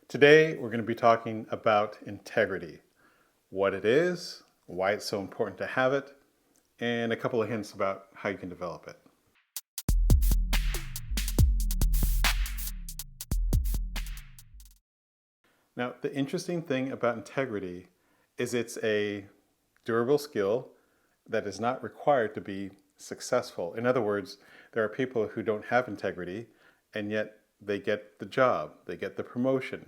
Today, we're going to be talking about integrity, what it is, why it's so important to have it, and a couple of hints about how you can develop it. Now, the interesting thing about integrity is it's a durable skill that is not required to be successful. In other words, there are people who don't have integrity, and yet they get the job, they get the promotion,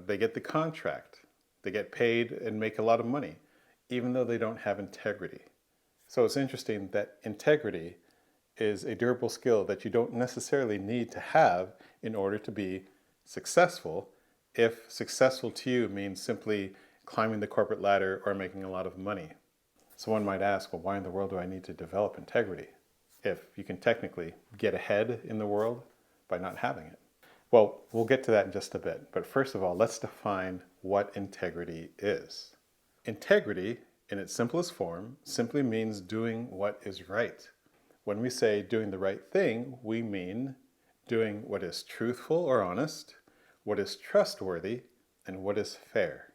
they get the contract, they get paid and make a lot of money, even though they don't have integrity. So it's interesting that integrity is a durable skill that you don't necessarily need to have in order to be successful, if successful to you means simply climbing the corporate ladder or making a lot of money. So one might ask, well, why in the world do I need to develop integrity if you can technically get ahead in the world by not having it? Well, we'll get to that in just a bit. But first of all, let's define what integrity is. Integrity, in its simplest form, simply means doing what is right. When we say doing the right thing, we mean doing what is truthful or honest, what is trustworthy, and what is fair.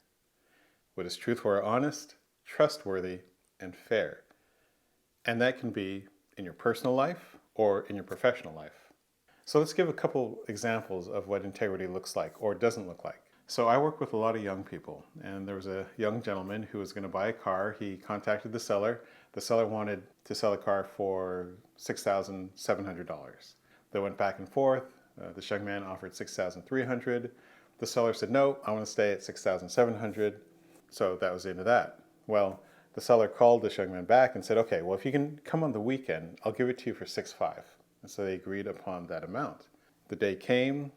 What is truthful or honest, trustworthy, and fair. And that can be in your personal life or in your professional life. So let's give a couple examples of what integrity looks like or doesn't look like. So I work with a lot of young people, and there was a young gentleman who was going to buy a car. He contacted the seller. The seller wanted to sell a car for $6,700. They went back and forth. This young man offered $6,300. The seller said, no, I want to stay at $6,700. So that was the end of that. Well, the seller called this young man back and said, okay, well, if you can come on the weekend, I'll give it to you for $6,500. And so they agreed upon that amount. The day came.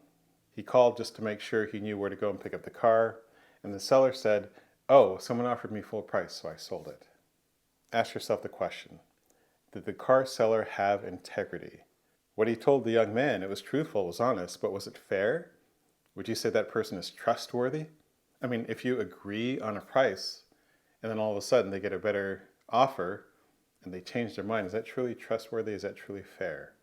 He called just to make sure he knew where to go and pick up the car. And the seller said, oh, someone offered me full price, so I sold it. Ask yourself the question, did the car seller have integrity? What he told the young man, it was truthful, it was honest, but was it fair? Would you say that person is trustworthy? I mean, if you agree on a price and then all of a sudden they get a better offer and they change their mind, is that truly trustworthy? Is that truly fair?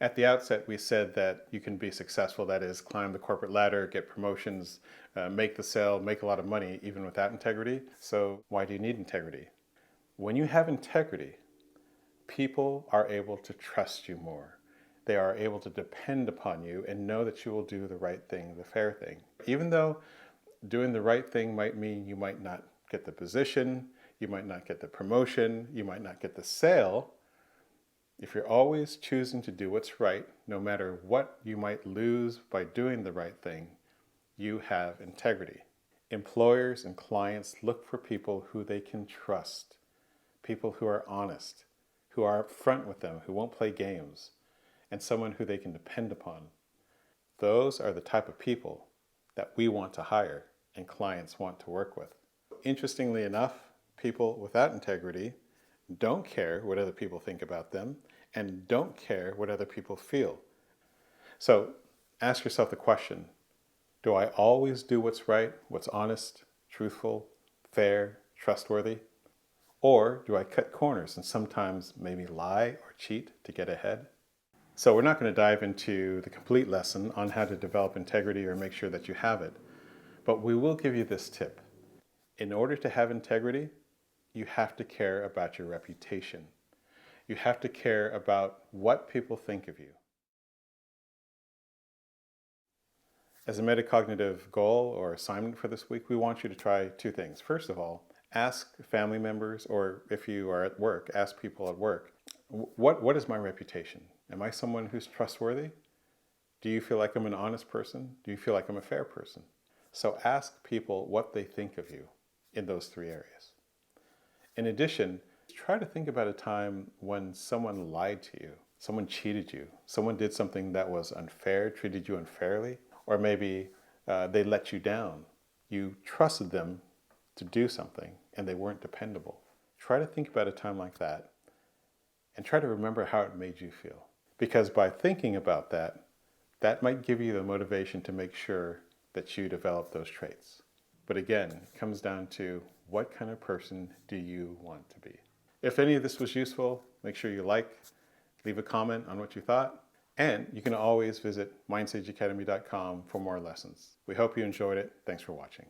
At the outset, we said that you can be successful, that is, climb the corporate ladder, get promotions, make the sale, make a lot of money, even without integrity. So why do you need integrity? When you have integrity, people are able to trust you more. They are able to depend upon you and know that you will do the right thing, the fair thing. Even though doing the right thing might mean you might not get the position, you might not get the promotion, you might not get the sale, if you're always choosing to do what's right, no matter what you might lose by doing the right thing, you have integrity. Employers and clients look for people who they can trust, people who are honest, who are upfront with them, who won't play games, and someone who they can depend upon. Those are the type of people that we want to hire and clients want to work with. Interestingly enough, people without integrity don't care what other people think about them and don't care what other people feel. So ask yourself the question, do I always do what's right, what's honest, truthful, fair, trustworthy? Or do I cut corners and sometimes maybe lie or cheat to get ahead? So we're not going to dive into the complete lesson on how to develop integrity or make sure that you have it, but we will give you this tip. In order to have integrity, you have to care about your reputation. You have to care about what people think of you. As a metacognitive goal or assignment for this week, we want you to try two things. First of all, ask family members, or if you are at work, ask people at work, what is my reputation? Am I someone who's trustworthy? Do you feel like I'm an honest person? Do you feel like I'm a fair person? So ask people what they think of you in those three areas. In addition, try to think about a time when someone lied to you, someone cheated you, someone did something that was unfair, treated you unfairly, or maybe they let you down. You trusted them to do something and they weren't dependable. Try to think about a time like that and try to remember how it made you feel. Because by thinking about that, that might give you the motivation to make sure that you develop those traits. But again, it comes down to what kind of person do you want to be? If any of this was useful, make sure you like, leave a comment on what you thought, And you can always visit mindsageacademy.com for more lessons. We hope you enjoyed it. Thanks for watching.